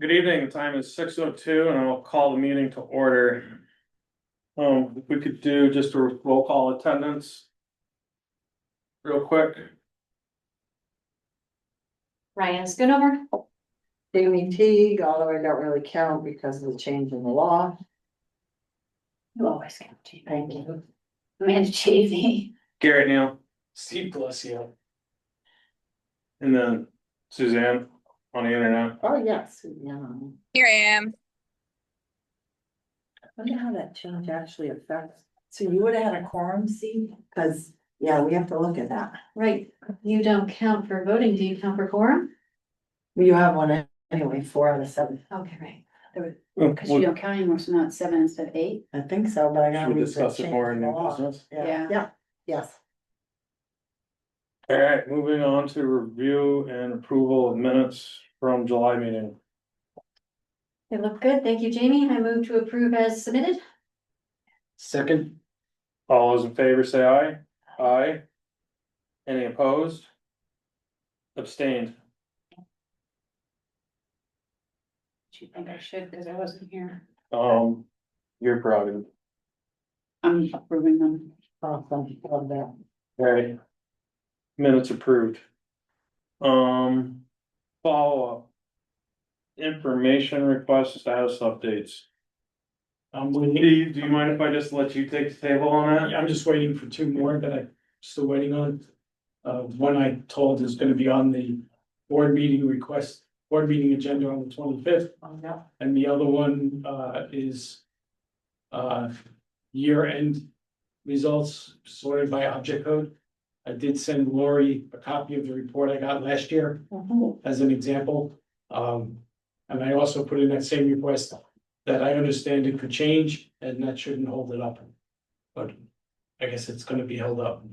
Good evening, the time is 6:02 and I'll call the meeting to order. If we could do just a roll call attendance. Real quick, Ryan Schoonover, Jamie Teague, although I don't really count because of the change in the law. you always count. Thank you. Amanda Chavey, Garrett Neal, Steve Glessio. and then Suzanne on the internet. Oh, yes, yeah. Here I am. I wonder how that change actually affects, so you would have had a quorum seat, because, yeah, we have to look at that. right, you don't count for voting, do you count for quorum? You have one anyway, 4 out of 7. Okay, right. Cause you don't count anymore, so now it's 7 instead of 8. I think so, but I gotta Should we read the discuss it change more in in the new law. business? Yeah, yeah, yes. All right, moving on to review and approval of minutes from July meeting. They look good, thank you, Jamie. I move to approve as submitted. Second, All those in favor say aye. Aye. Any opposed? Abstained. Do you think I should, cause I wasn't here? Your prerogative. I'm approving them. Awesome, love that. Okay. Minutes approved. Follow-up. Information request status updates. I'm waiting, Do you mind if I just let you take the table on that? I'm just waiting for 2 more that I'm still waiting on. One I told is gonna be on the board meeting agenda on the 25th. Oh, yeah. And the other one, is, year-end results sorted by object code. I did send Lori a copy of the report I got last year as an example. And I also put in that same request that I understand it could change and that shouldn't hold it up. But I guess it's gonna be held up.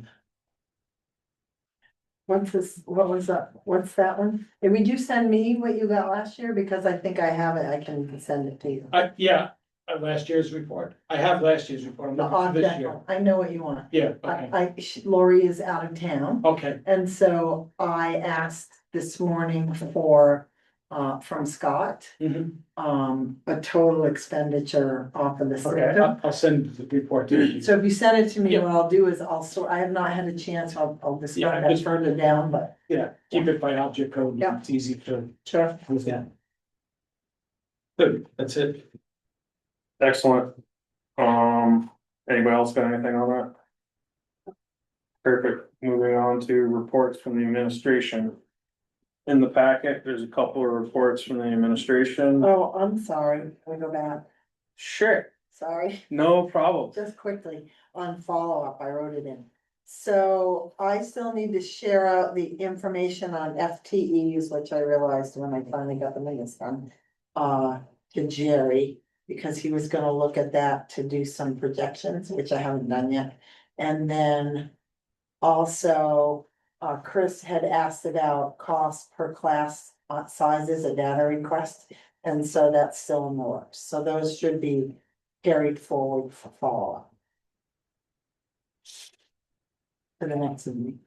What's this, what was that, what's that one? Would you send me what you got last year, because I think I have it, I can send it to you. Last year's report. I have last year's report. I'm The looking for this year. object, I know what you want. Yeah, okay, Lori is out of town, okay, and so I asked this morning for, from Scott, mhm, a total expenditure off of the okay, system. I'll send the report to you. So if you send it to me, Yeah. what I'll do is I have not had a chance, I'll Yeah, discuss I that just- further down, but Yeah, keep it by object code. Yeah. It's easy to sure. understand. Good, that's it. Excellent. Anybody else got anything on that? Perfect. Moving on to reports from the administration. In the packet, there's a couple of reports from the administration. Oh, I'm sorry, can we go back? Sure, Sorry. no problem. Just quickly, on follow-up, I wrote it in. So I still need to share out the information on FTEs, which I realized when I finally got the minutes done. To Jerry, because he was gonna look at that to do some projections, which I haven't done yet. And then also, Chris had asked about cost per class sizes, a data request. And so that's still in the works. So those should be carried forward for follow-up. For the next meeting.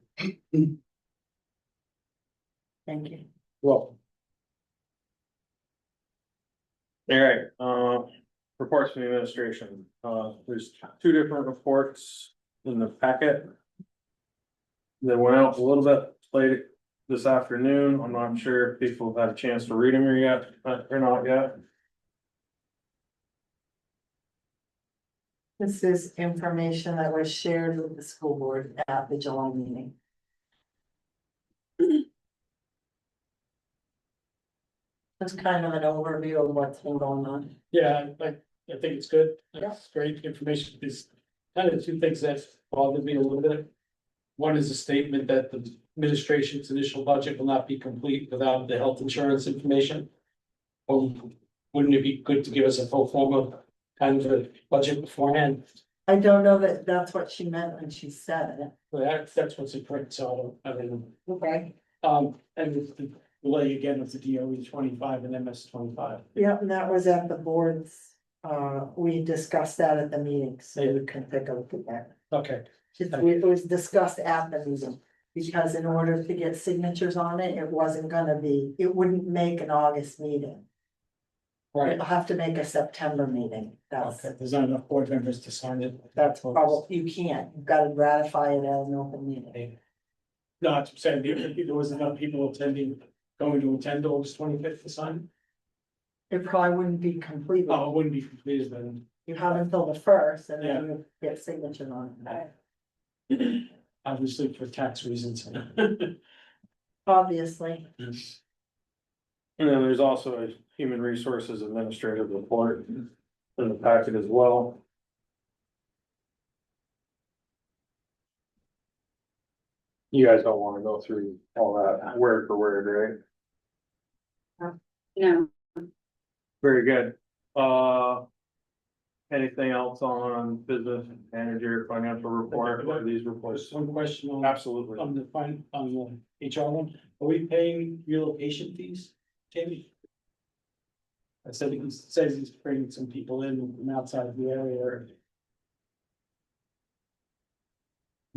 Thank you. Well, All right, reports from the administration. There's 2 different reports in the packet. They went out a little bit late this afternoon. I'm not sure if people have had a chance to read them or not yet. This is information that was shared with the school board at the July meeting. It's kind of an overview of what's been going on. yeah, I think it's good. Yeah. It's great information. There's kind of 2 things that bothered me a little bit. One is a statement that the administration's initial budget will not be complete without the health insurance information. Well, wouldn't it be good to give us a full form of kind of a budget beforehand? I don't know that that's what she meant when she said it. Well, that's what's in print, so I don't know. Okay. And the delay again of the DOE 25 and MS 25. Yeah, and that was at the boards, we discussed that at the meeting, so you can take a look at that. Okay, It was discussed at the meeting, because in order to get signatures on it, it wasn't gonna be, it wouldn't make an August meeting. Right, It'll have to make a September meeting, okay, there's not enough board members to sign it. that's probably, you can't, you've gotta ratify it as an open meeting. No, I'm saying, there was enough people going to attend August 25th to sign. It probably wouldn't be completed, Oh, it wouldn't be completed then. you have until the first, and then you get signature on it. Obviously for tax reasons. Obviously, And then there's also a human resources administrative report in the packet as well. You guys don't wanna go through all that word for word, right? No, Very good. Anything else on business manager, financial report, or these reports? Just one question on Absolutely. on the HR one, are we paying relocation fees, Jamie? I said, he says he's bringing some people in from outside of the area.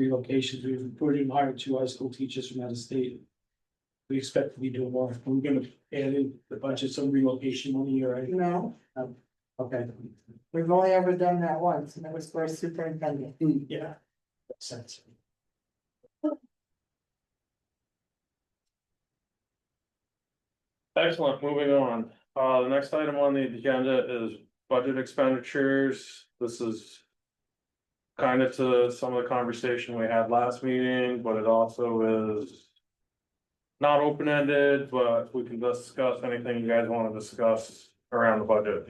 Relocations, we've already hired 2 high school teachers from out of state. We expect to be doing more, we're gonna add in the budget, some relocation money, right? no, Okay. we've only ever done that once, and it was for a superintendent. Yeah. Makes sense. Excellent, moving on. The next item on the agenda is budget expenditures. This is kind of to some of the conversation we had last meeting, but it also is not open-ended, but we can discuss anything you guys want to discuss around the budget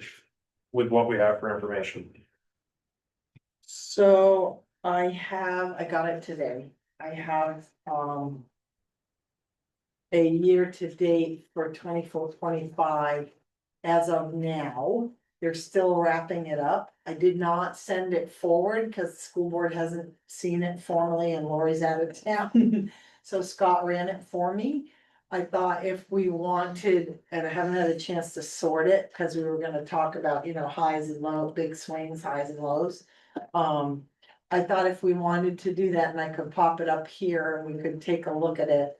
with what we have for information. So I got it today, I have, a year to date for 24-25. As of now, they're still wrapping it up. I did not send it forward because the school board hasn't seen it formally and Lori's out of town. So Scott ran it for me. I thought if we wanted, and I haven't had a chance to sort it, because we were gonna talk about, highs and lows, big swings, highs and lows. I thought if we wanted to do that and I could pop it up here and we could take a look at it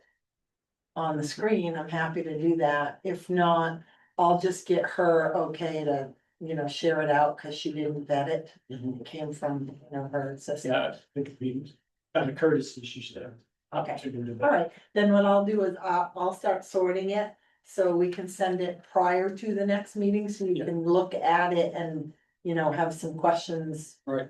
on the screen, I'm happy to do that. If not, I'll just get her okay to, share it out, because she didn't vet it. It came from, her assistant. Yeah, I think it'd be kind of courtesy she should have. Okay. To do that. All right, then what I'll do is I'll start sorting it, so we can send it prior to the next meeting, so you can look at it and, have some questions. Right.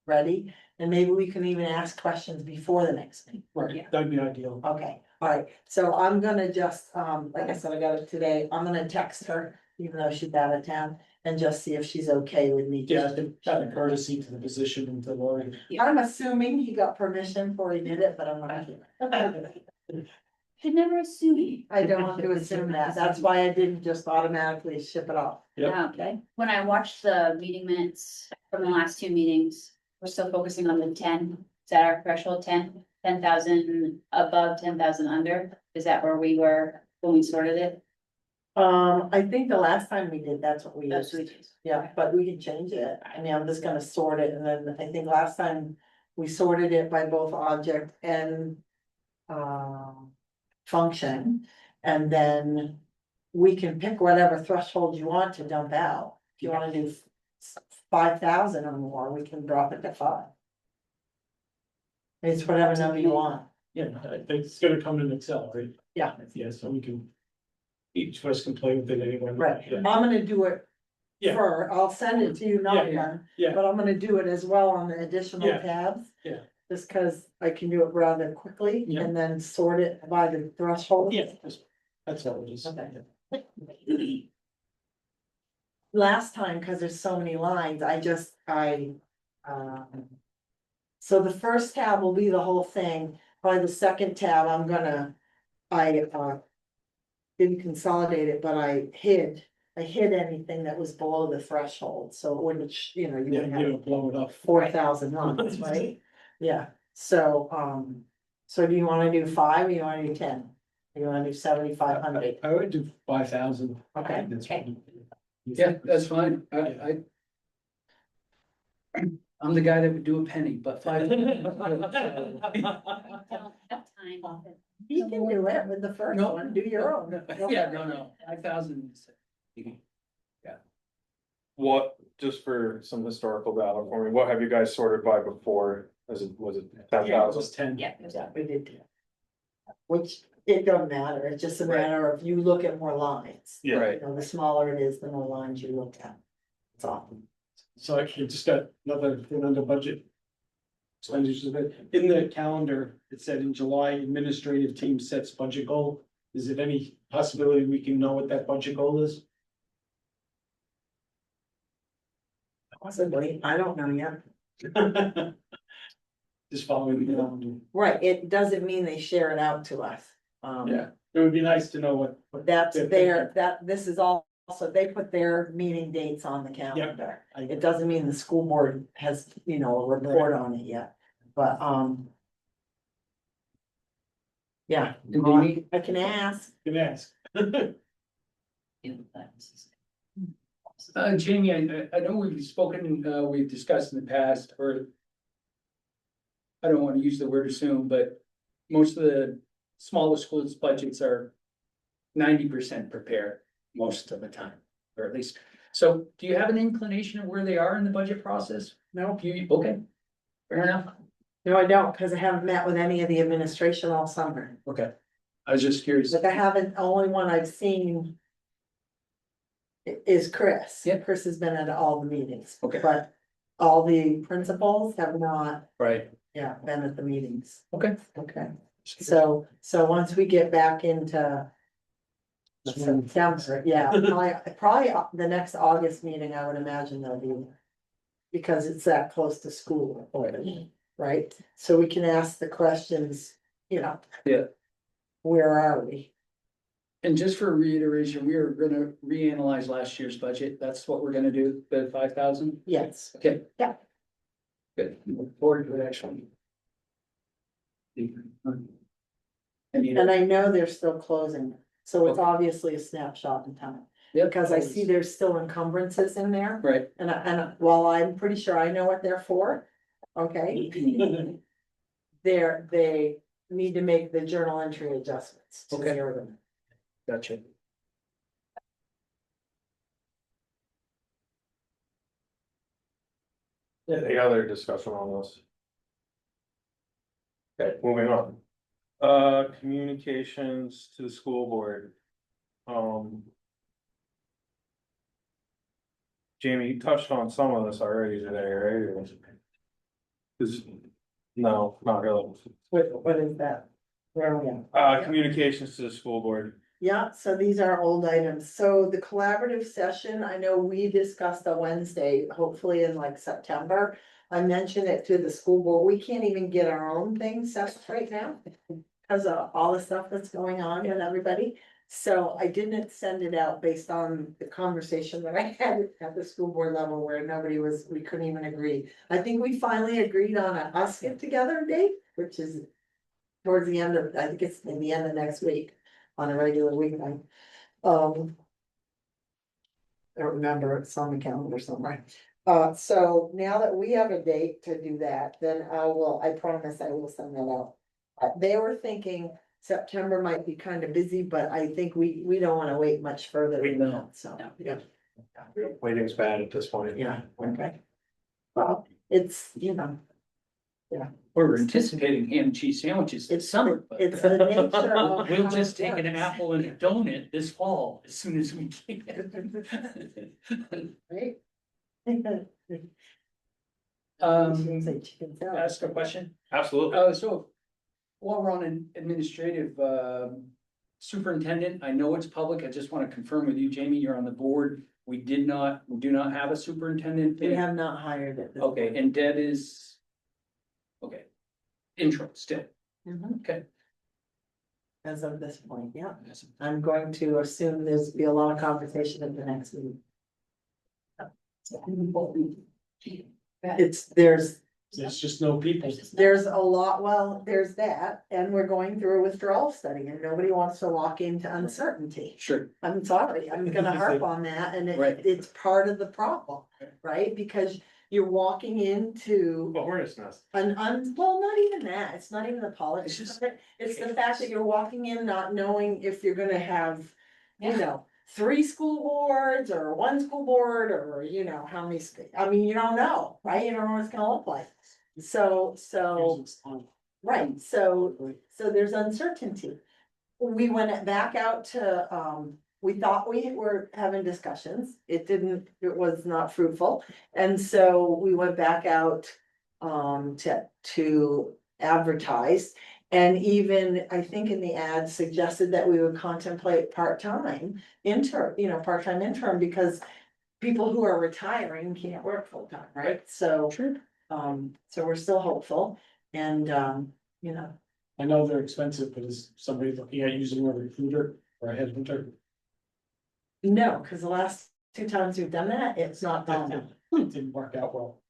Ready, and maybe we can even ask questions before the next meeting. Right, that'd be ideal. Okay, all right, so I'm gonna just, like I said, I got it today, I'm gonna text her, even though she's out of town, and just see if she's okay with me. Yeah, I think out of courtesy to the position and to Lori. I'm assuming he got permission before he did it, but I'm not sure. should never assume. I don't want to assume that, that's why I didn't just automatically ship it off. Yep. Okay, When I watched the meeting minutes from the last 2 meetings, we're still focusing on the 10. Is that our threshold 10,000 above, 10,000 under? Is that where we were when we sorted it? I think the last time we did, that's what we That's used. what it is. Yeah, but we can change it. I mean, I'm just gonna sort it, and then I think last time we sorted it by both object and. Function, and then we can pick whatever threshold you want to dump out. If you wanna do 5,000 or more, we can drop it to 5. It's whatever number you want. Yeah, I think it's gonna come in Excel, right? Yeah. Yeah, so we can, each of us can play with it anyway. Right, Yeah. I'm gonna do it. Yeah. I'll send it to you, not Yeah, done. yeah. But I'm gonna do it as well on the additional Yeah, tabs. yeah. Just cause I can do it rather quickly Yeah. and then sort it by the threshold. Yeah, that's all it is. Okay. Last time, cause there's so many lines, so the first tab will be the whole thing, probably the second tab, I didn't consolidate it, but I hid anything that was below the threshold, so it wouldn't, you Yeah, wouldn't you have don't blow it up. 4,000 lines, right? Yeah, so do you wanna do 5 or you wanna do 10? Or you wanna do 7,500? I would do 5,000. Okay. Okay. Yeah, that's fine. I'm the guy that would do a penny, but five. I don't have time. You can do it with the first No. one, do your own. Yeah, no, 5,000. what, just for some historical data for me, what have you guys sorted by before? Was it 10,000? Just 10. Yeah, there's that. We did do. Which, it doesn't matter, it's just a matter of you look at more lines. Yeah. Right. You know, the smaller it is, the more lines you look at. That's all. So I just got another thing under budget. Expenditures of it. In the calendar, it said in July, administrative team sets budget goal. Is it any possibility we can know what that budget goal is? Possibly, I don't know yet. Just following the calendar. Right, it doesn't mean they share it out to us. Yeah, it would be nice to know what. That's Yeah, their, this is also, they put their meeting dates on the calendar. It doesn't mean the school board has, you know, a report on it yet, but, yeah, And Amy? I can ask. Can ask. Jamie, I know we've spoken, we've discussed in the past, or. I don't wanna use the word assume, but most of the smaller schools' budgets are 90% prepared most of the time, or at least. So do you have an inclination of where they are in the budget process? No, Okay, fair enough. no, I don't, cause I haven't met with any of the administration all summer. Okay, I was just curious. Like I haven't, only one I've seen. Is Chris. Yeah. Chris has been at all the meetings. Okay. But all the principals have not, Right, been at the meetings. okay. Okay. So once we get back into. September, yeah, probably the next August meeting, I would imagine they'll be. Because it's that close to school already, right? So we can ask the questions, you know. Yeah. Where are we? And just for reiteration, we are gonna reanalyze last year's budget. That's what we're gonna do, the 5,000. Yes, Okay. Yeah. Good, look forward to it actually. and I know they're still closing, so it's Okay. obviously a snapshot in time. Yeah, Because I see there's still encumbrances in there, Right, and while I'm pretty sure I know what they're for, okay? They need to make the journal entry adjustments to Okay. zero them. gotcha. Any other discussion on this? Okay, moving on. Communications to the school board. Jamie, you touched on some of this already today, right? No, not really. What is that? Where are we at? Communications to the school board. Yeah, so these are old items. So the collaborative session, I know we discussed on Wednesday, hopefully in like September. I mentioned it to the school board. We can't even get our own thing set up right now. Because of all the stuff that's going on with everybody. So I didn't send it out based on the conversation that I had at the school board level where we couldn't even agree. I think we finally agreed on a us get together date, which is towards the end of, I think it's in the end of next week on a regular weeknight. I don't remember, it's on the calendar somewhere. So now that we have a date to do that, then I promise I will send that out. They were thinking September might be kind of busy, but I think we don't wanna wait much further than that, so, No. yeah. Waiting's bad at this point. Yeah, okay. Well, it's, We're anticipating ham and cheese sandwiches this It's- summer. but- it's the nature of We'll how just it take an works. apple and a donut this fall as soon as we can. right? Say chicken salad. Ask a question. Absolutely. So while we're on an administrative, superintendent, I know it's public. I just want to confirm with you, Jamie, you're on the board. We do not have a superintendent. We have not hired it. Okay, and Deb is. Okay. Intro still, Mhm. okay. As of this point, yeah, I'm going to assume there's be a lot of conversation at the next meeting. There's There's just no people. There's a lot, well, there's that, and we're going through a withdrawal study, and nobody wants to walk into uncertainty. Sure. I'm sorry, I'm gonna harp on that, and Right. it's part of the problem, right? Because you're walking into But hornet's nest. well, not even that, it's not even the politics It's just- of it, it's the fact that you're walking in not knowing if you're gonna have, you know, 3 school boards or 1 school board or, you know, how many, I mean, you don't know, right? You don't know what it's gonna look like. So, right, so there's uncertainty. We went back out to, we thought we were having discussions, it was not fruitful. And so we went back out, to advertise. And even, I think in the ad suggested that we would contemplate part-time part-time interim, because people who are retiring can't work full-time, right? So, so we're still hopeful and, you know. I know they're expensive, but is somebody looking at using a recruiter or a headhunter? No, because the last 2 times we've done that, it's not done. It didn't work out well.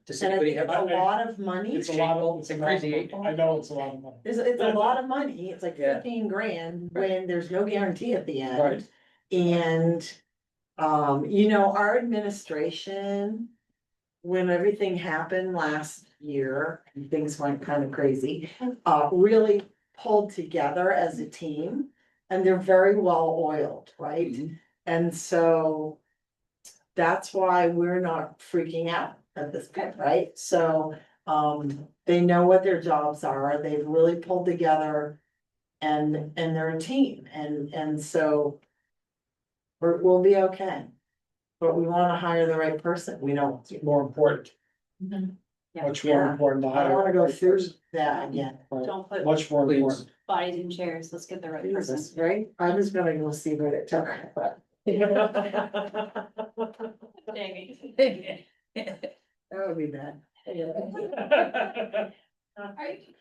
Does And I anybody think have? it's a lot of money. It's a lot of, it's a lot Crazy of, eight. I know it's a lot of money. It's a lot of money. It's like Yeah. 15 grand when there's no guarantee at the end. Right. And, our administration, when everything happened last year, and things went kind of crazy, really pulled together as a team. And they're very well oiled, right? Mhm. And so that's why we're not freaking out at this point, right? So, they know what their jobs are. They've really pulled together and they're a team and so we'll be okay. But we wanna hire the right person. We don't, It's more important, Yeah. much more Yeah. important to I hire. don't wanna go the right through person. that again. Right. Don't put Much more Please. important. bodies in chairs, let's get the right person. Jesus, right? I was gonna go see what it took, but. Jamie. That would be bad. Are you okay?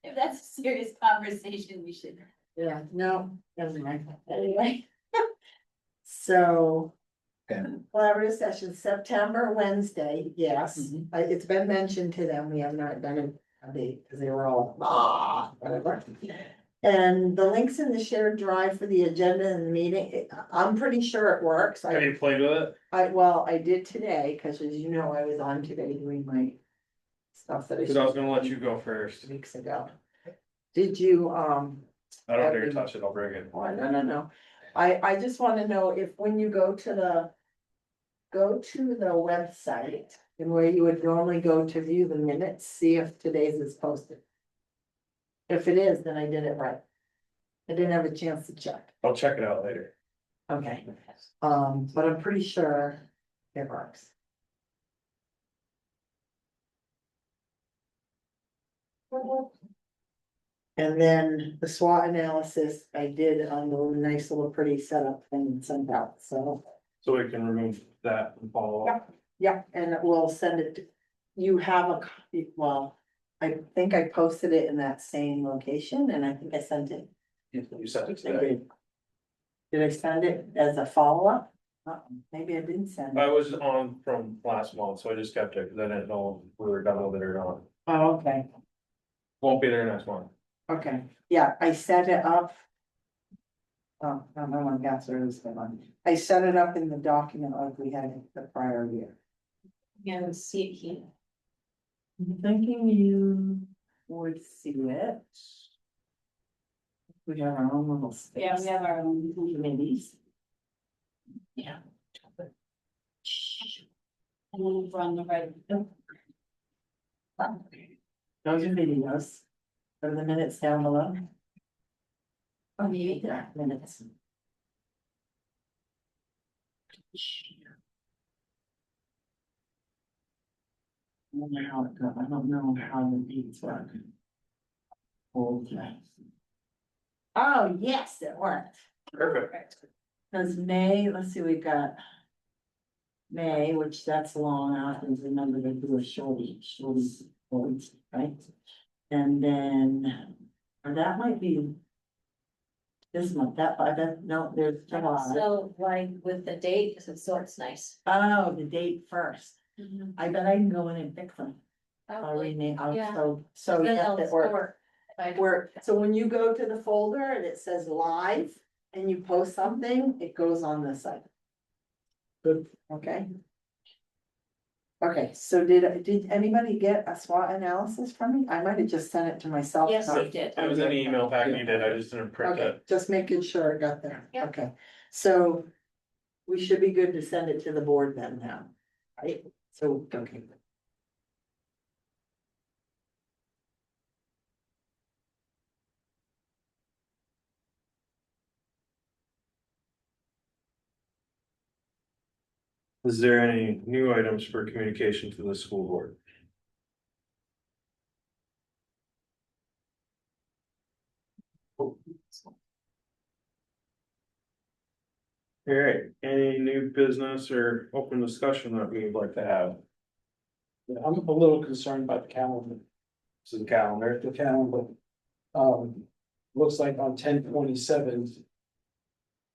If that's a serious conversation, we should. Yeah, no, never mind. Anyway. So. Okay. Collaborative session, September, Wednesday, yes, Mhm. It's been mentioned to them, we have not done a date, because they were all, whatever. And the links in the shared drive for the agenda and the meeting, I'm pretty sure it works. Have you played with it? I did today, because as you know, I was on today doing my stuff that I. Cause I was gonna let you go first. Weeks ago. Did you, I don't dare touch it, I'll break it. oh, no. I just wanna know if when you go to the website and where you would normally go to view the minutes, see if today's is posted. If it is, then I did it right. I didn't have a chance to check. I'll check it out later. Okay, but I'm pretty sure it works. And then the SWOT analysis I did on the nice little pretty setup thing and sent out, so. So we can remove that and follow up. Yeah, and we'll send it, you have a copy, well, I think I posted it in that same location and I think I sent it. You sent it I today. did. Did I send it as a follow-up? Maybe I didn't send I it. was on from last month, so I just kept it, cause I didn't know if we were done with it or not. Oh, okay, Won't be there next month. okay, yeah, I set it up. Oh, I don't know when gas is on. I set it up in the document like we had the prior year. Yeah, let's see it here. I'm thinking you would see it. We have our own little space. Yeah, we have our own. Committees. Yeah. And then we're on the right. Those are videos. Are the minutes down below? Or maybe. Yeah, minutes. I don't know how it goes. I don't know how the dates work. Okay. Oh, yes, it worked. Perfect. Cause May, let's see, we've got. May, which that's long, I have to remember to do a shorty, right? And then, or that might be. This month, no, there's July. So like with the date, cause it's nice. Oh, the date first. Mm-hmm. I bet I can go in and fix them. I'll rename, Yeah. so Then yes, they'll it worked. work. So when you go to the folder and it says live and you post something, it goes on the site. Good. Okay. Okay, so did anybody get a SWOT analysis from me? I might have just sent it to myself. Yes, not- we did. It was an email packet you did, I just didn't print Okay, it. just making sure it got there. Yeah. Okay, so we should be good to send it to the board then now, right? So, okay. Is there any new items for communication to the school board? All right, any new business or open discussion that we would like to have? I'm a little concerned about the calendar. This is the calendar. The calendar. Looks like on 10/27.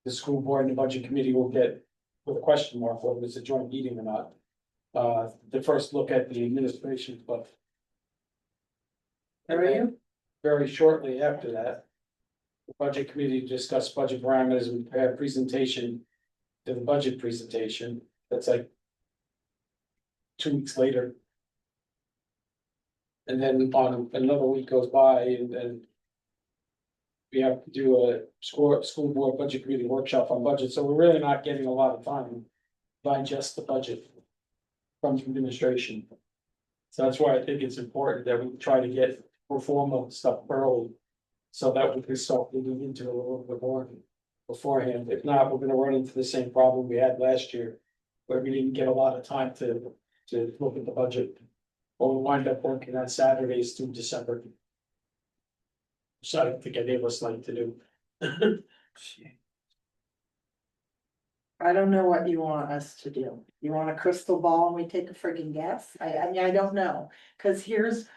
The school board and the budget committee will get, with a question mark, whether it's a joint meeting or not. The first look at the administration, but. Are you? Very shortly after that. The budget committee discussed budget parameters and prepare a presentation. To the budget presentation, that's like. 2 weeks later. And then on another week goes by and then. We have to do a school board budget committee workshop on budget, so we're really not getting a lot of time. to Digest the budget. From the administration. So that's why I think it's important that we try to get performance stuff early. So that we can start digging into it a little bit more beforehand. If not, we're gonna run into the same problem we had last year. Where we didn't get a lot of time to look at the budget. Or we wind up working on Saturdays through December. So I don't think any of us like to do. I don't know what you want us to do. You want a crystal ball and we take a friggin' guess? I mean, I don't know, cause here's.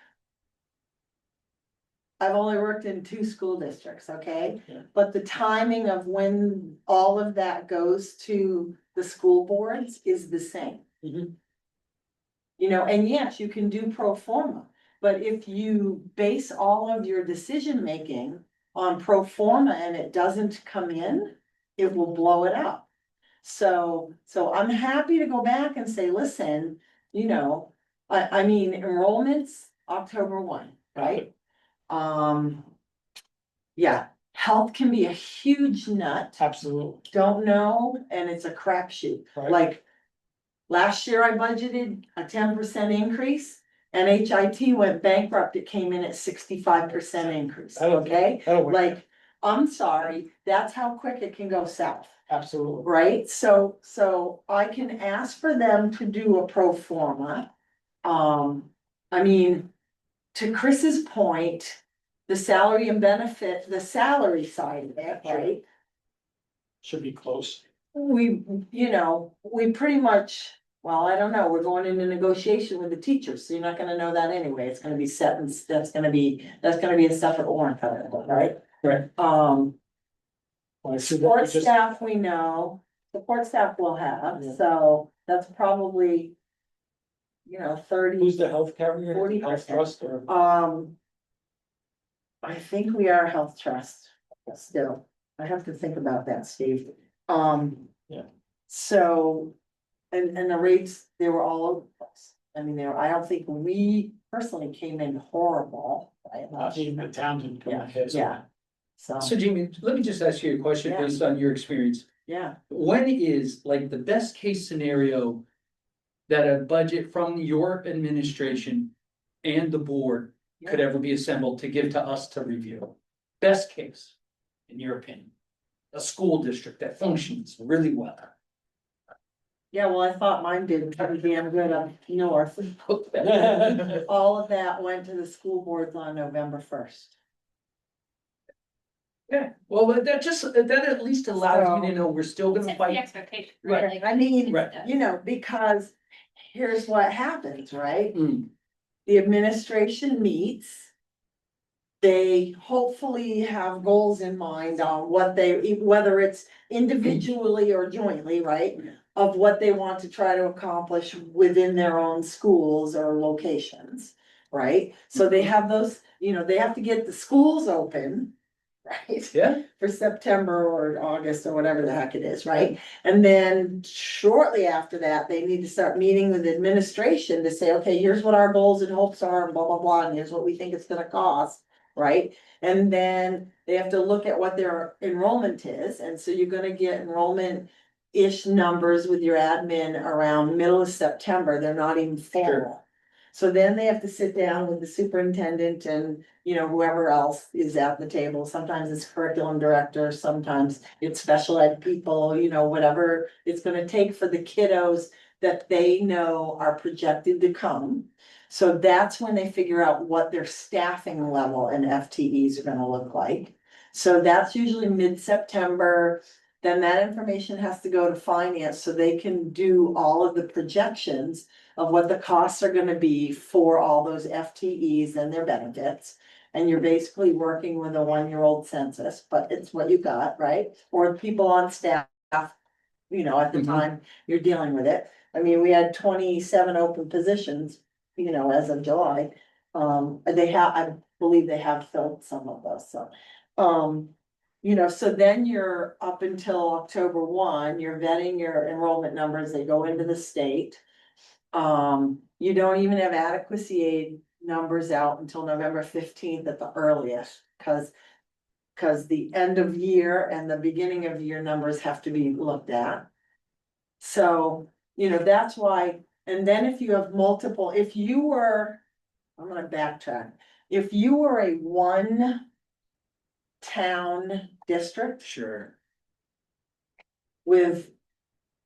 I've only worked in 2 school districts, okay? Yeah. But the timing of when all of that goes to the school boards is the same. Mhm. You know, and yes, you can do pro forma, but if you base all of your decision making on pro forma and it doesn't come in, it will blow it up. So I'm happy to go back and say, listen, you know, I mean, enrollments, October 1, right? Yeah, health can be a huge nut, Absolutely. don't know, and it's a crapshoot. Right. Like, last year I budgeted a 10% increase. And HIT went bankrupt, it came in at 65% increase, okay? That'll work. Like, I'm sorry, that's how quick it can go south. Absolutely. Right, so I can ask for them to do a pro forma. I mean, to Chris's point, the salary and benefit, the salary side of it, right? Should be close. We, you know, we pretty much, well, I don't know, we're going into negotiation with the teachers, so you're not gonna know that anyway, it's gonna be set and that's gonna be a separate warrant article, right? Right. Well, I see that we Support just- staff, we know, support staff will have, Yeah. so that's probably. You know, 30, Who's the health carrier? 40%. Health trust or? I think we are health trust still, I have to think about that, Steve. Yeah. So, and the rates, they were all over the place. I mean, I don't think we personally came in horrible, right? Even the town didn't come Yeah, ahead. yeah, so, So Jamie, let me just ask you a question Yeah. based on your experience. yeah. When is like the best case scenario that a budget from your administration and the board could ever be assembled to give to us to review? Best case, in your opinion, a school district that functions really well. Yeah, well, I thought mine did pretty damn good up north. All of that went to the school boards on November 1st. Yeah, well, that at least allows me to know we're still gonna Set the fight. expectation, Right. right? Like, I mean, Right. you know, because here's what happens, right? Mm, The administration meets. They hopefully have goals in mind on what they, whether it's individually or jointly, right? Of what they want to try to accomplish within their own schools or locations, right? So they have those, you know, they have to get the schools open. right? Yeah. For September or August or whatever the heck it is, right? And then shortly after that, they need to start meeting with administration to say, okay, here's what our goals and hopes are, and blah, blah, blah, and here's what we think it's gonna cost, right? And then they have to look at what their enrollment is, and so you're gonna get enrollment-ish numbers with your admin around middle of September, they're not even formal. So then they have to sit down with the superintendent and, you know, whoever else is at the table. Sometimes it's curriculum director, sometimes it's special ed people, you know, whatever it's gonna take for the kiddos that they know are projected to come. So that's when they figure out what their staffing level and FTEs are gonna look like. So that's usually mid-September. Then that information has to go to finance so they can do all of the projections of what the costs are gonna be for all those FTEs and their benefits. And you're basically working with a 1-year-old census, but it's what you got, right? Or people on staff, you know, at the Mhm. time you're dealing with it. I mean, we had 27 open positions, you know, as of July. I believe they have filled some of those, so. You know, so then you're up until October 1, you're vetting your enrollment numbers, they go into the state. You don't even have adequacy aid numbers out until November 15th at the earliest, cause the end of year and the beginning of year numbers have to be looked at. So, you know, that's why, and then if you have multiple, if you were, I'm gonna backtrack. If you were a one town district Sure. with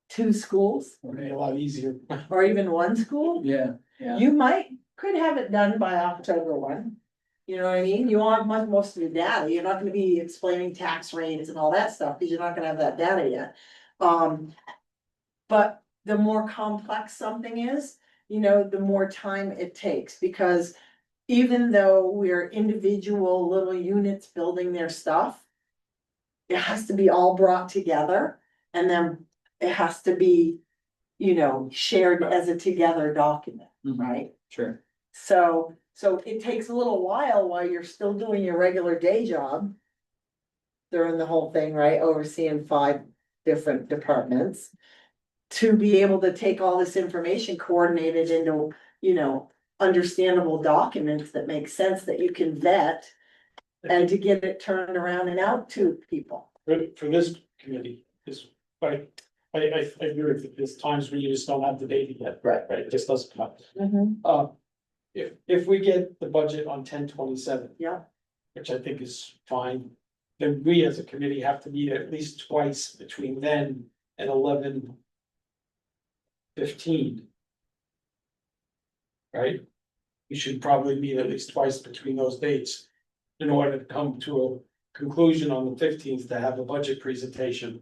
2 schools It'd be a lot easier. or even 1 school, Yeah, yeah. you could have it done by October 1. You know what I mean? You won't have most of your data. You're not gonna be explaining tax rates and all that stuff, because you're not gonna have that data yet. But the more complex something is, you know, the more time it takes, because even though we're individual little units building their stuff, it has to be all brought together, and then it has to be, you know, shared as a together document, Mhm. right? Sure. So it takes a little while you're still doing your regular day job. During the whole thing, right, overseeing 5 different departments. To be able to take all this information, coordinate it into, you know, understandable documents that make sense that you can vet. And to get it turned around and out to people. For this committee, is, like, I agree with you, there's times when you just don't have the data yet. Right, it just doesn't come. If we get the budget on 10/27. Yeah. Which I think is fine, then we as a committee have to meet at least twice between then and 11/15. Right? We should probably meet at least twice between those dates in order to come to a conclusion on the 15th to have a budget presentation.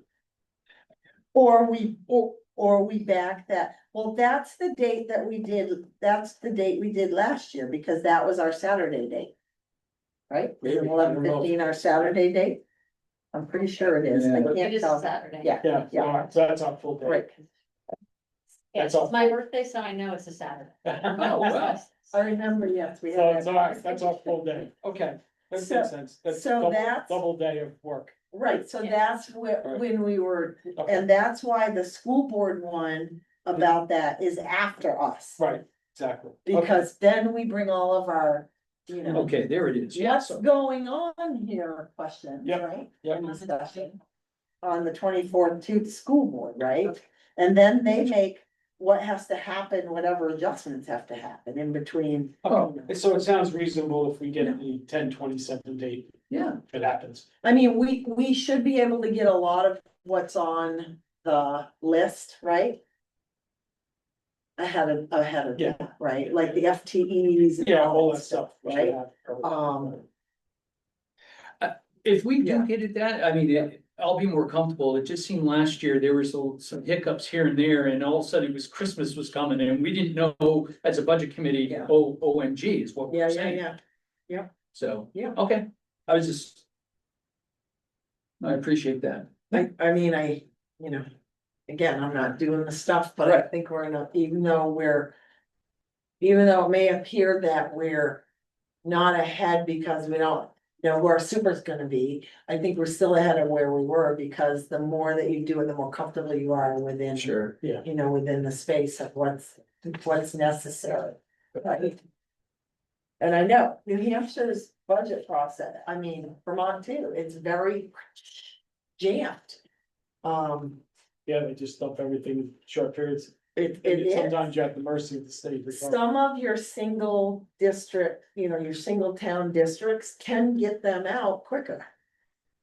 Or we back that, well, that's the date that we did, that's the date we did last year, because that was our Saturday date. Right? Maybe, I don't know. 11/15 our Saturday date? I'm pretty sure it is. I Yeah. can't It is tell. Saturday. Yeah, Yeah, Yeah. so that's our full day. right. Yeah, That's all. it's my birthday, so I know it's a Saturday. Oh, wow. I remember, yes, we So had it's that. all right, that's our full day, okay, that So- makes sense, that's so double, that's- double day of work. Right, so Yeah. that's Right. when we were, Okay. and that's why the school board one about that is after us. Right, exactly. Because then we bring all of our, you know, Okay, there it is. Yeah. what's going on here questions, Yep. right? Yeah. And discussion on the 24th to the school board, right? And then they make what has to happen, whatever adjustments have to happen in between. Okay, so it sounds reasonable if we get the 10/27 date, Yeah. if it happens. I mean, we should be able to get a lot of what's on the list, right? Ahead of Yeah. that, right? Like the FTEs. and Yeah, all that stuff. we should Right? have covered. If we do Yeah. get it that, I mean, I'll be more comfortable. It just seemed last year, there was some hiccups here and there, and all of a sudden it was Christmas was coming, and we didn't know as a budget committee, Yeah. OMG is what we Yeah, were yeah, saying. yeah. So, Yeah. okay, I was just. I appreciate that. I mean, you know, again, I'm not doing the stuff, but I Right. think we're in a, even though it may appear that we're not ahead because we don't you know, where super's gonna be. I think we're still ahead of where we were, because the more that you do it, the more comfortable you are within. Sure. Yeah. You know, within the space of what's necessary, right? And I know New Hampshire's budget process, I mean, Vermont too, it's very jammed. Um, Yeah, they just dump everything in short periods. it And is. sometimes you're at the mercy of the state. Some of your single district, you know, your single town districts can get them out quicker.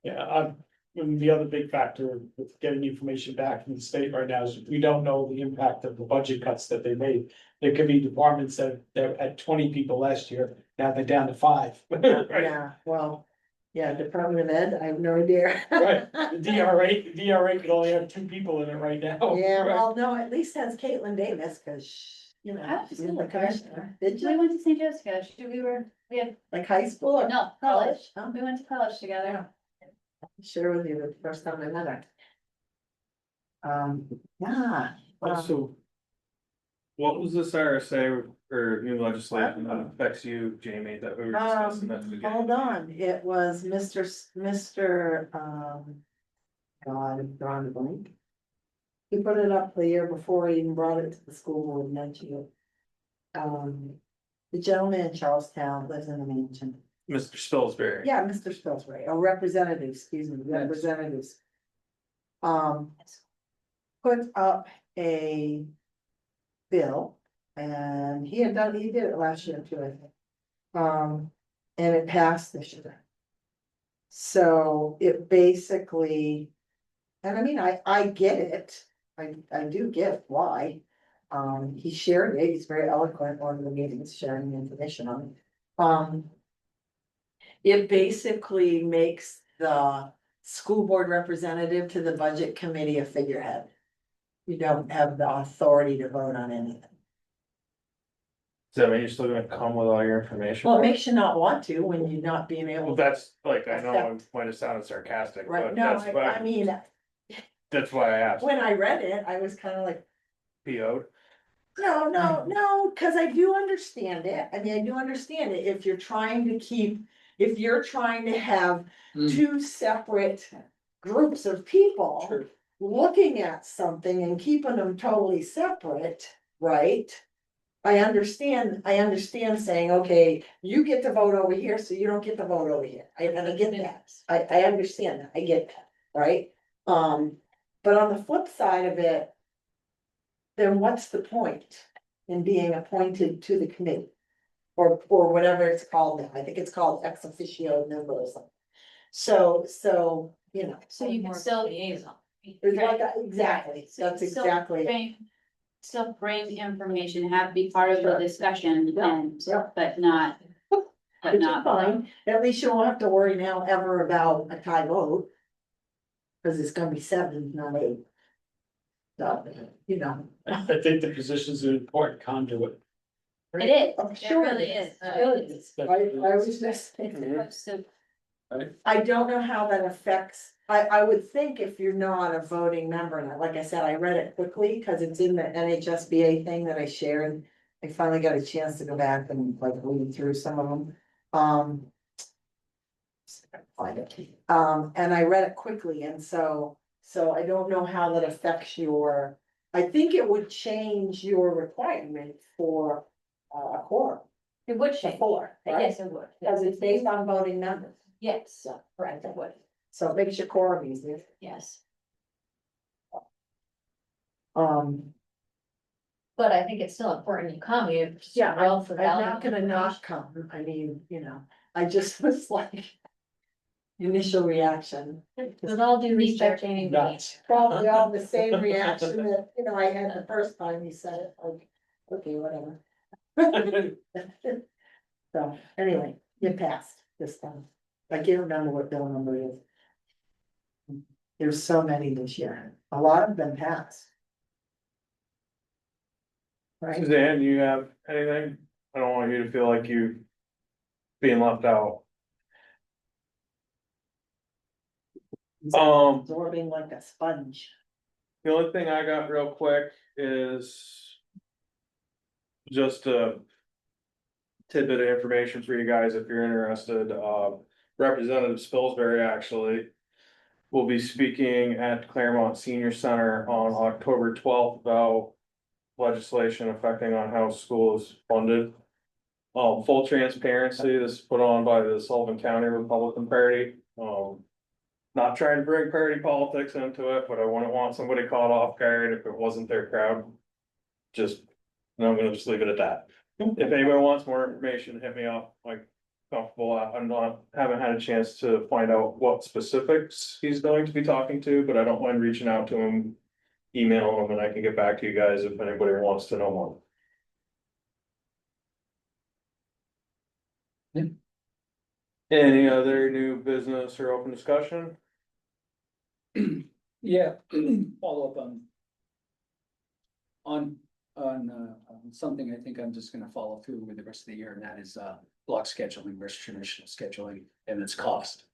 Yeah, and the other big factor with getting information back from the state right now is we don't know the impact of the budget cuts that they made. There could be departments that had 20 people last year, now they're down to 5. Right, Yeah, well, yeah, Department of Ed, I have no idea. right, the DRA could only have 2 people in it right now. Yeah, Right. well, no, at least has Caitlin Davis, cause you know. How she's did you the look there? commissioner. Did We you, went to St. Jessica, we had, like high school or? no, college, Oh, we went to college together. share with you the first time I met her. Yeah. So. What was this RSA or new legislation that affects you, Jamie, that we were discussing at the beginning? Hold on, it was Mr. God, I'm drawing a blank. He put it up the year before he even brought it to the school board and mentioned it. The gentleman in Charlestown lives in the mansion. Mr. Spilsbury. Yeah, Mr. Spilsbury, a representative, excuse me, representatives. Put up a bill, and he did it last year too, I think. And it passed this year. So it basically, and I mean, I get it, I do get why. He shared it, he's very eloquent on the meetings, sharing the information on it. It basically makes the school board representative to the budget committee a figurehead. You don't have the authority to vote on anything. Does that mean you're still gonna come with all your information? Well, it makes you not want to when you're not being Well, able, that's like, I know I might have sounded sarcastic, right, but no, that's why, I mean, that's why I asked. when I read it, I was kind of like, PO'd. no, cause I do understand it, I mean, I do understand it, if you're trying to keep, if you're trying to have two separate groups of people. Sure. Looking at something and keeping them totally separate, right? I understand saying, okay, you get to vote over here, so you don't get to vote over here, and I get that, I understand that, I get that, right? But on the flip side of it. Then what's the point in being appointed to the committee? Or whatever it's called now, I think it's called ex officio member or something. So, you know. So you can still liaison. It's like, exactly, that's exactly. Still bring information, have be part of the discussion and, Yeah. but not. But Which is not. fine, at least you won't have to worry now ever about a tie vote. Cause it's gonna be 7, not 8. So, you know. I think the position's an important conduit. It is, I'm it sure really it is. Sure it is. I was just thinking. So, I don't know how that affects, I would think if you're not a voting member, and like I said, I read it quickly, cause it's in the NHSBA thing that I shared. I finally got a chance to go back and like read through some of them, find it, and I read it quickly, and so I don't know how that affects your. I think it would change your requirement for a quorum, it would change. before, right? Yes, it would. Cause it's based on voting members. Yes, So, correct, it would, so it makes your quorum easier. yes. But I think it's still important you come, you. Yeah, Well, for I'm valuable not gonna not come, I mean, you know, I just was like. Initial reaction, With all due respect, Jamie, we- Nuts. probably all the same reaction that, you know, I had the first time you said it, like, okay, whatever. So, anyway, it passed this time, I can't remember what bill number it is. There's so many this year, a lot of them passed. Right, Suzanne, do you have anything? I don't want you to feel like you being left out. absorbing like a sponge. The only thing I got real quick is just a tidbit of information for you guys if you're interested. Representative Spilsbury actually will be speaking at Claremont Senior Center on October 12th about legislation affecting on how school is funded. Full transparency, this is put on by the Sullivan County Republican Party. Not trying to bring party politics into it, but I wouldn't want somebody caught off guard if it wasn't their crowd. Just, and I'm gonna just leave it at that. If anybody wants more information, hit me up, like, comfortable, haven't had a chance to find out what specifics he's going to be talking to, but I don't mind reaching out to him. Emailing him, and I can get back to you guys if anybody wants to know more. Yeah. Any other new business or open discussion? Yeah, follow up on something I think I'm just gonna follow through with the rest of the year, and that is block scheduling versus traditional scheduling and its cost.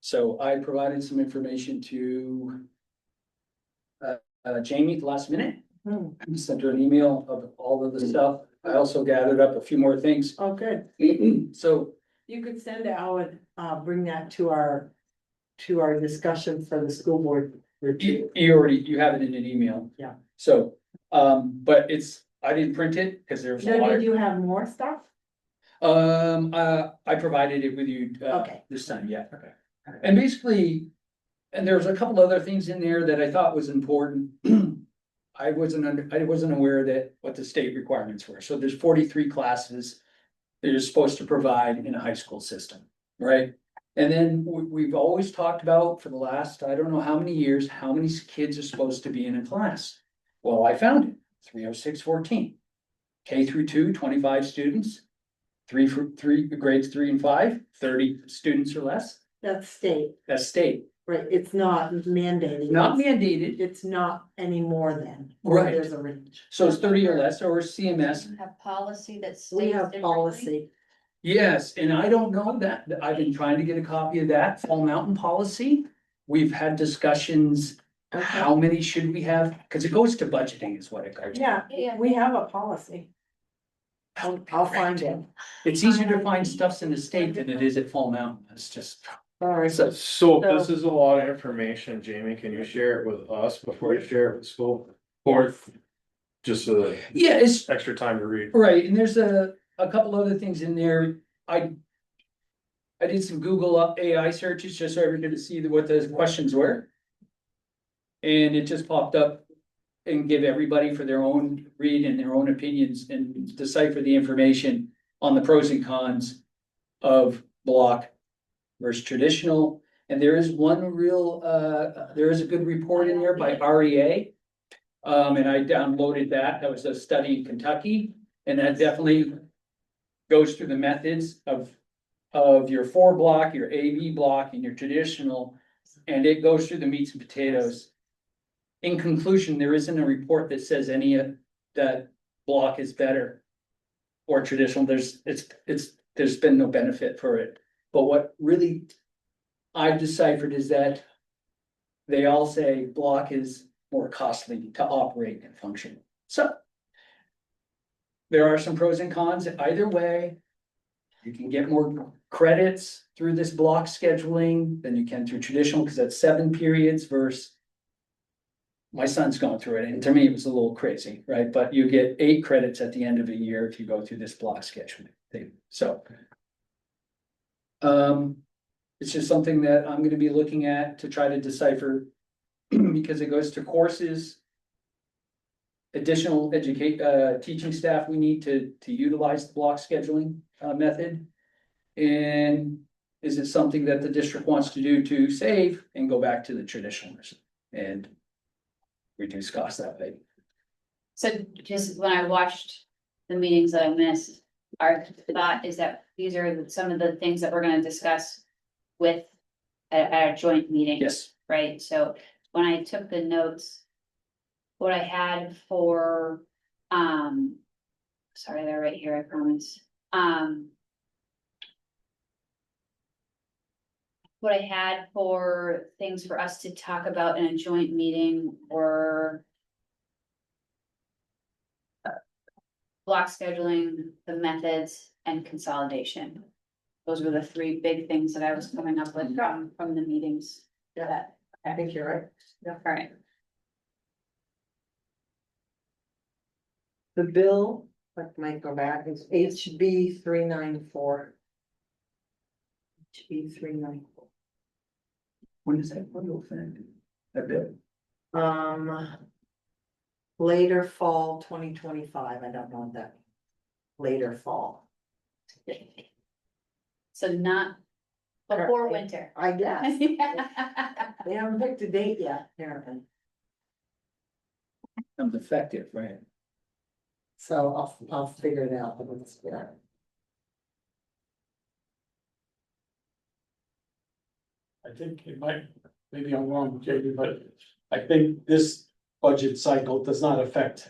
So I provided some information to Jamie at the last minute. Sent her an email of all of the stuff. I also gathered up a few more things. Oh, good. So You could send out, bring that to our discussion for the school board retreat. you have it in an email. Yeah. So, but I didn't print it because there's a Now, lot. did you have more stuff? I provided it with you, Okay. this time, yeah. Okay. And basically, and there was a couple other things in there that I thought was important. I wasn't aware that what the state requirements were. So there's 43 classes that you're supposed to provide in a high school system, right? And then we've always talked about for the last, I don't know how many years, how many kids are supposed to be in a class. Well, I found it, 30614. K through 2, 25 students. Grades 3 and 5, 30 students or less. That's state, That's state, right? It's not mandated. not mandated. It's not any more than. Or Right. There's a range. So it's 30 or less, or CMS. Have policy that's. We have policy. Yes, and I don't know that. I've been trying to get a copy of that Fall Mountain policy. We've had discussions, how many should we have? Because it goes to budgeting is what it goes to. Yeah, we have a policy. I'll find it. It's easier to find stuffs in the state than it is at Fall Mountain. It's just. Sorry. So, So this is a lot of information, Jamie, can you share it with us before you share it with school? Or just so that yeah, it's extra time to read? right, and there's a couple other things in there. I did some Google up AI searches just so everybody could see what the questions were. And it just popped up and give everybody for their own read and their own opinions and decipher the information on the pros and cons of block versus traditional. And there is one real, there is a good report in there by REA. And I downloaded that. That was a study in Kentucky, and that definitely goes through the methods of your 4 block, your AV block, and your traditional, and it goes through the meats and potatoes. In conclusion, there isn't a report that says any of that block is better or traditional. There's been no benefit for it. But what really I've deciphered is that they all say block is more costly to operate and function. So there are some pros and cons either way. You can get more credits through this block scheduling than you can through traditional, because that's 7 periods versus my son's going through it, and to me, it was a little crazy, right? But you get 8 credits at the end of a year if you go through this block scheduling thing, so. It's just something that I'm gonna be looking at to try to decipher, because it goes to courses. Additional teaching staff we need to utilize the block scheduling method. And is it something that the district wants to do to save and go back to the traditionalist and reduce costs that way? So just when I watched the meetings that I missed, our thought is that these are some of the things that we're gonna discuss with at our joint meeting. Yes. Right, so when I took the notes, what I had for, sorry, they're right here, I promise. What I had for things for us to talk about in a joint meeting were block scheduling, the methods, and consolidation. Those were the three big things that I was coming up with from the meetings. Yeah. That- I think you're right. All right, The bill, like might go back, is HB 394. HB 394. When does that go effect? That bit. Later fall 2025, I don't know what that. Later fall, so not before winter. I guess. They haven't picked a date yet, apparently, I'm effective, right? so I'll figure it out, but it's, yeah. I think it might, maybe I'm wrong, Katie, but I think this budget cycle does not affect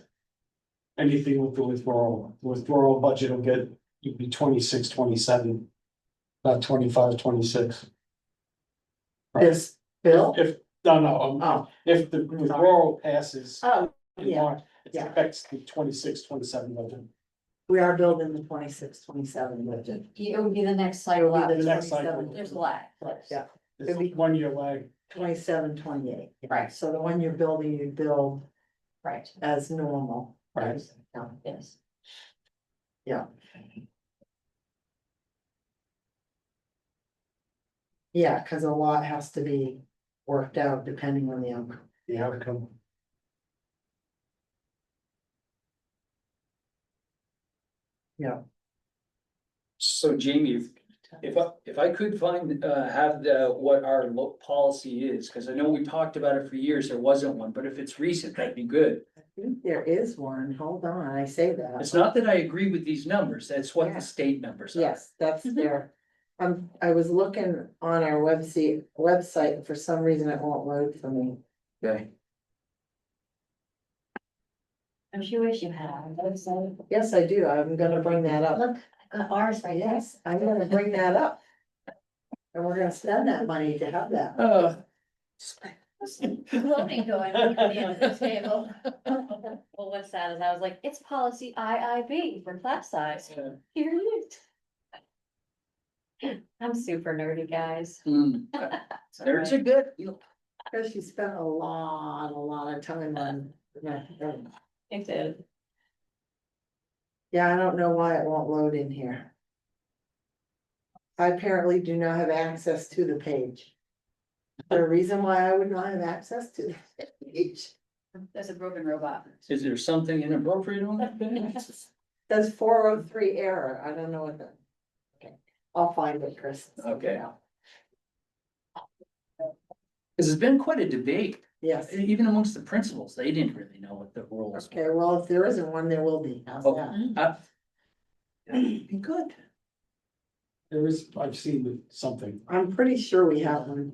anything with the withdrawal. The withdrawal budget will get, it'd be 26, 27, not 25, 26. This bill, If, no, oh, if the withdrawal passes oh, in yeah, March, it yeah. affects the 26, 27 budget. we are building the 26-27 budget. It would be the next It will cycle. be the The next cycle. 27, There's a lag. yeah, It's It'd be- 1 year lag. 27-28. Right. So the one you're building, you build Right, as normal. Right. Yeah. yes. Yeah. Yeah, cause a lot has to be worked out depending on the outcome. The outcome. Yeah. So Jamie, if I could find, have what our policy is, cause I know we talked about it for years, there wasn't one, but if it's recent, that'd be good. I think there is one, hold on, I say that. It's not that I agree with these numbers, that's what Yeah. the state numbers are. Yes, that's there. I was looking on our website, and for some reason it won't load for me. Okay. I'm sure wish you had. So, Yes, I do, I'm gonna bring that up. look, I got ours right there. Yes, I'm gonna bring that up. And we're gonna spend that money to have that. Floating going at the end of the table. Well, what's sad is I was like, it's policy IIB for class size. Here it is. I'm super nerdy, guys. There's a good. Cause she spent a lot of time on. It did. Yeah, I don't know why it won't load in here. I apparently do not have access to the page. Is there a reason why I would not have access to the page? There's a broken robot. Is there something inappropriate on that page? Says 403 error, I don't know what that. Okay, I'll find it, Chris. Okay. Cause it's been quite a debate, Yes, even amongst the principals, they didn't really know what the rules okay, were. well, if there isn't one, there will be, how's Oh, that? Be good. There is, I've seen something. I'm pretty sure we have one.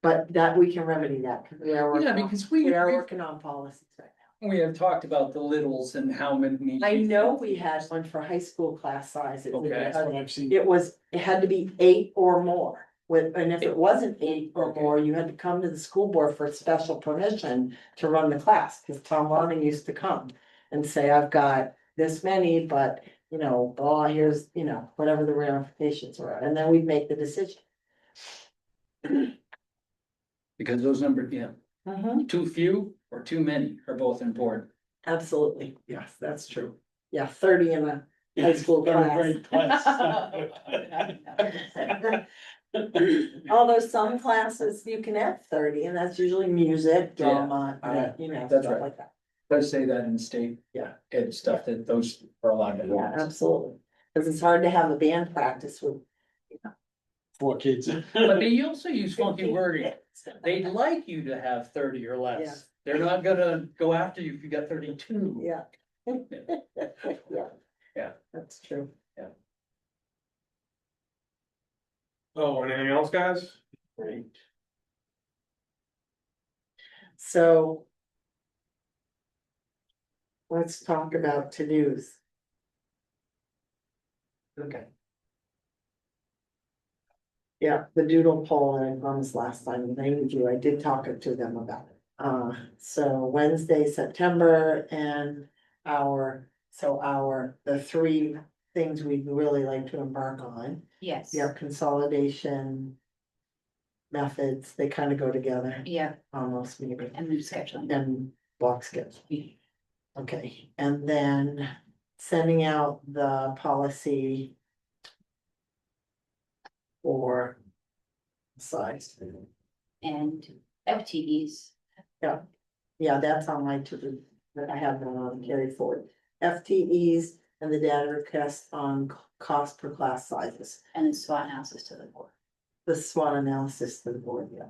But that, we can remedy that, cause we are Yeah, working on, because we are working on policies right now. we have talked about the littles and how many. I know we had one for high school class size. Okay. That's what I've seen. It had to be 8 or more. And if it wasn't 8 or more, you had to come to the school board for special permission to run the class, cause Tom Lonning used to come. And say, I've got this many, but you know, blah, here's, you know, whatever the ramifications were, and then we'd make the decision. Because those numbers, yeah, Mhm. too few or too many are both important. Absolutely, yes, that's true. Yeah, 30 in a high school Third class. grade class. Although some classes you can have 30, and that's usually music, drama, you know, That's stuff right. like that. Does say that in the state. Yeah. Ed stuff that those are allowed to. Yeah, absolutely, cause it's hard to have a band practice with. 4 kids. But they also use funky wording. They'd like you to have 30 or Yeah. less. They're not gonna go after you if you got 32. Yeah. Yeah. Yeah. That's true. Oh, anything else, guys? Right. So. Let's talk about to-dos. Okay. Yeah, the doodle poll that I promised last time, thank you, I did talk to them about it. So Wednesday, September and the 3 things we'd really like to embark on. Yes. Yeah, consolidation. Methods, they kind of go together, Yeah, almost maybe, and then scheduling. and block sketch. Okay, and then sending out the policy. For. Size. And FTEs. Yeah, that's on my to-do, that I have them on carry forward. FTEs and the data request on cost per class sizes. And then SWOT analysis to the board. The SWOT analysis to the board, yeah.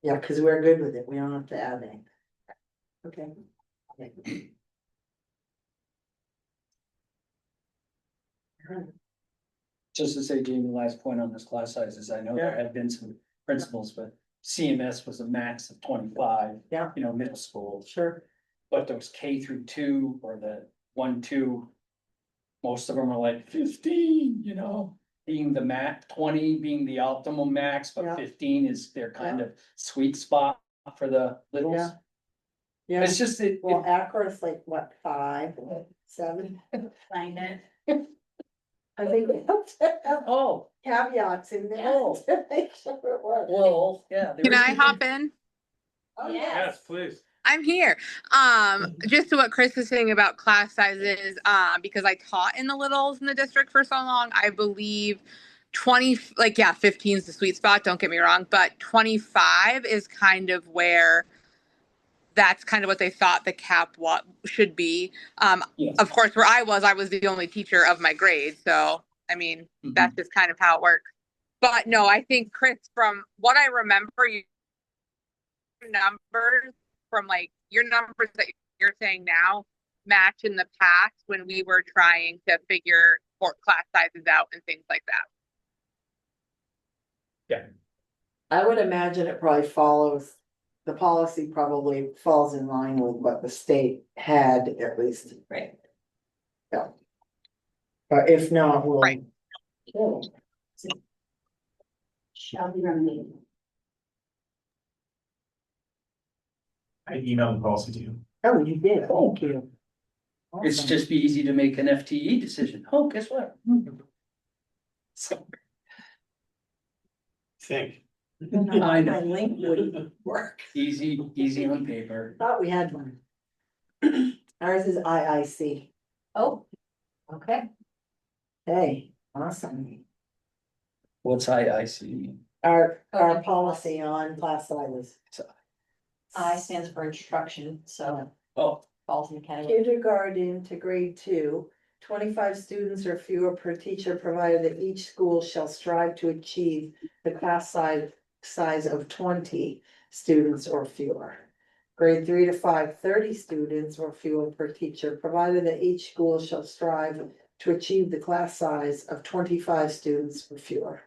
Yeah, cause we're good with it, we don't have to add anything. Okay. Just to say, Jamie, last point on this class sizes, I know there had been some principals, but CMS was a max of 25. Yeah. You know, middle school, Sure, but those K through 2 or the 1-2. Most of them are like 15, you know, being the max, 20 being the optimal max, Yeah. but 15 is their kind of sweet spot for the littles. Yeah. yeah, It's just, well, Acro's like, what, 5, 7? Find it. I think we have to have oh, caveats in there Oh. to make sure it works. well, yeah. there Can is I some- hop in? Oh, Yes, please. I'm here. Just to what Chris was saying about class sizes, because I taught in the littles in the district for so long, I believe 20, like, yeah, 15 is the sweet spot, don't get me wrong, but 25 is kind of where that's kind of what they thought the cap what should be. Yes. Of course, where I was the only teacher of my grade. So, I mean, that's just kind of how it works. But no, I think Chris, from what I remember, you numbers from like your numbers that you're saying now match in the past when we were trying to figure class sizes out and things like that. I would imagine it probably follows, the policy probably falls in line with what the state had at least. Right. Yeah. But if not, we'll. Right. Shall be remedied. I emailed the policy to you. Oh, you did, thank you. It's Awesome. just be easy to make an FTE decision. Oh, guess what? So, Think. I know. My link wouldn't work. easy on paper. Thought we had one. Ours is IIC. Oh, okay. Hey, awesome. What's IIC? Our policy on class sizes. I stands for instruction, so Oh, falls in the category. Kindergarten to grade 2, 25 students or fewer per teacher, provided that each school shall strive to achieve the class size of 20 students or fewer. Grade 3 to 5, 30 students or fewer per teacher, provided that each school shall strive to achieve the class size of 25 students or fewer.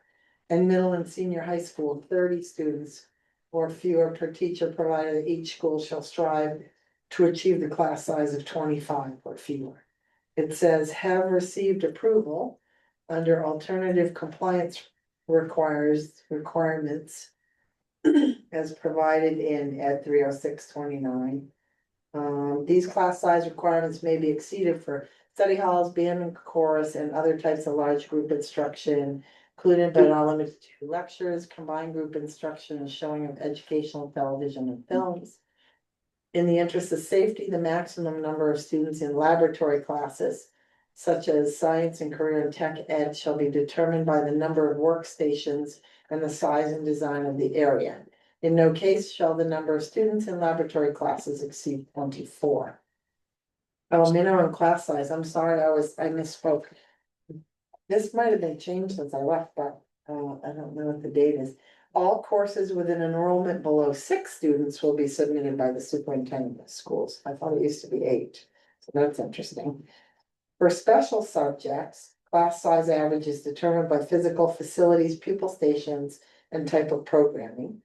And middle and senior high school, 30 students or fewer per teacher, provided that each school shall strive to achieve the class size of 25 or fewer. It says have received approval under alternative compliance requirements as provided in Ed 30629. These class size requirements may be exceeded for study halls, band and chorus, and other types of large group instruction, including but not limited to lectures, combined group instruction, and showing of educational television and films. In the interest of safety, the maximum number of students in laboratory classes, such as science and career and tech ed, shall be determined by the number of workstations and the size and design of the area. In no case shall the number of students in laboratory classes exceed 24. Oh, minimum class size, I'm sorry, I misspoke. This might have been changed since I left, but I don't know what the date is. All courses with an enrollment below 6 students will be submitted by the superintendent of schools. I thought it used to be 8, so that's interesting. For special subjects, class size average is determined by physical facilities, pupil stations, and type of programming.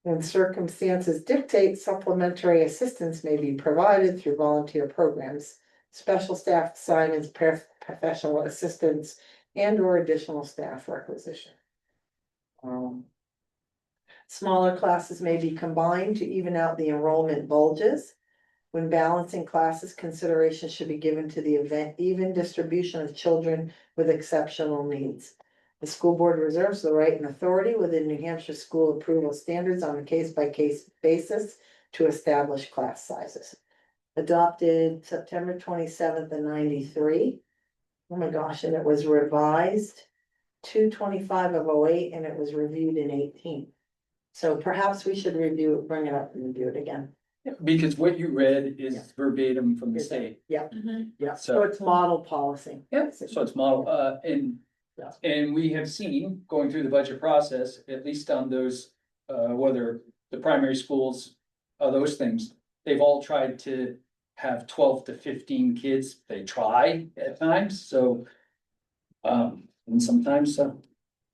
When circumstances dictate, supplementary assistance may be provided through volunteer programs, special staff assignments, professional assistance, and or additional staff requisition. Smaller classes may be combined to even out the enrollment bulges. When balancing classes, consideration should be given to the even distribution of children with exceptional needs. The school board reserves the right and authority within New Hampshire school approval standards on a case-by-case basis to establish class sizes. Adopted September 27th of 93. Oh my gosh, and it was revised 2/25 of 08, and it was reviewed in 18. So perhaps we should review it, bring it up and review it again. Because what you read Yeah. is verbatim from the state. Yeah, Mhm. yeah, So- so it's model policy. Yep, so it's model, Yeah. and we have seen, going through the budget process, at least on those, whether the primary schools, those things, they've all tried to have 12 to 15 kids, they try at times, so. And sometimes,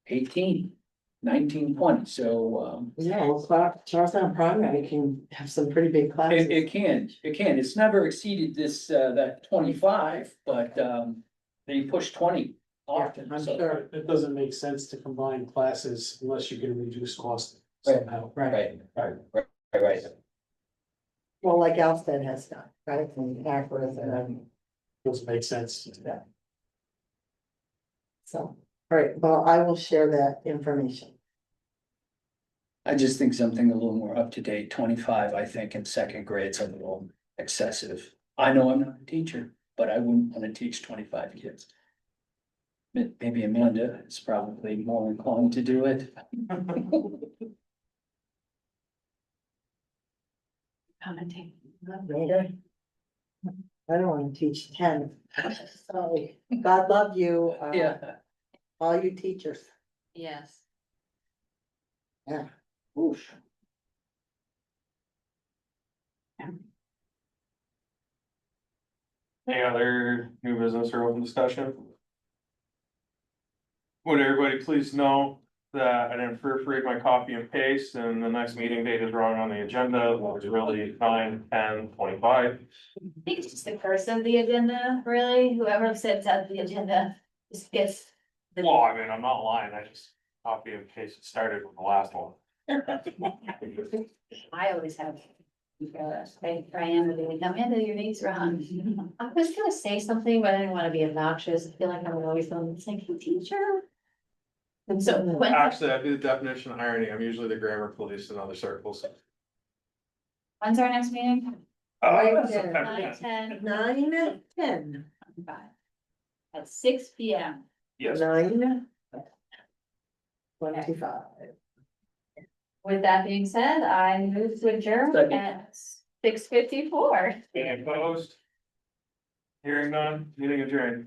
18, 19, 20. So, Yeah, well, Charlestown Primary can have some pretty big classes. it can, it's never exceeded this, that 25, but, they push 20 often, I'm so. sure, It doesn't make sense to combine classes unless you can reduce cost Right. somehow. Right. well, like Alsted has done, right, and Akron and, Doesn't make sense. so, all right, well, I will share that information. I just think something a little more up to date, 25, I think in second grade's a little excessive. I know I'm not a teacher, but I wouldn't wanna teach 25 kids. Maybe Amanda is probably more inclined to do it. Commenting. Okay. I don't wanna teach 10, sorry, God love you, Yeah, all you teachers. Yes. Yeah. Oof. Any other new business or open discussion? Would everybody please know that I didn't proofread my copy and paste, and the next meeting date is wrong on the agenda, it was really 9/10/25. I think it's just the curse of the agenda, really, whoever sets out the agenda just gets. Well, I mean, I'm not lying, I just copy and paste, it started with the last one. I always have. I am, Amanda, your name's wrong. I was gonna say something, but I didn't wanna be obnoxious. I feel like I'm always on, it's like, "Hey, teacher." And so when, Actually, that'd be the definition of irony, I'm usually the grammar police in other circles. when's our next meeting? September 10th. 9/10. 9/10. At 6 P.M. Yes. 9/25. With that being said, I move to adjourn Second. at 6:54. Any opposed? Hearing none, meeting adjourned.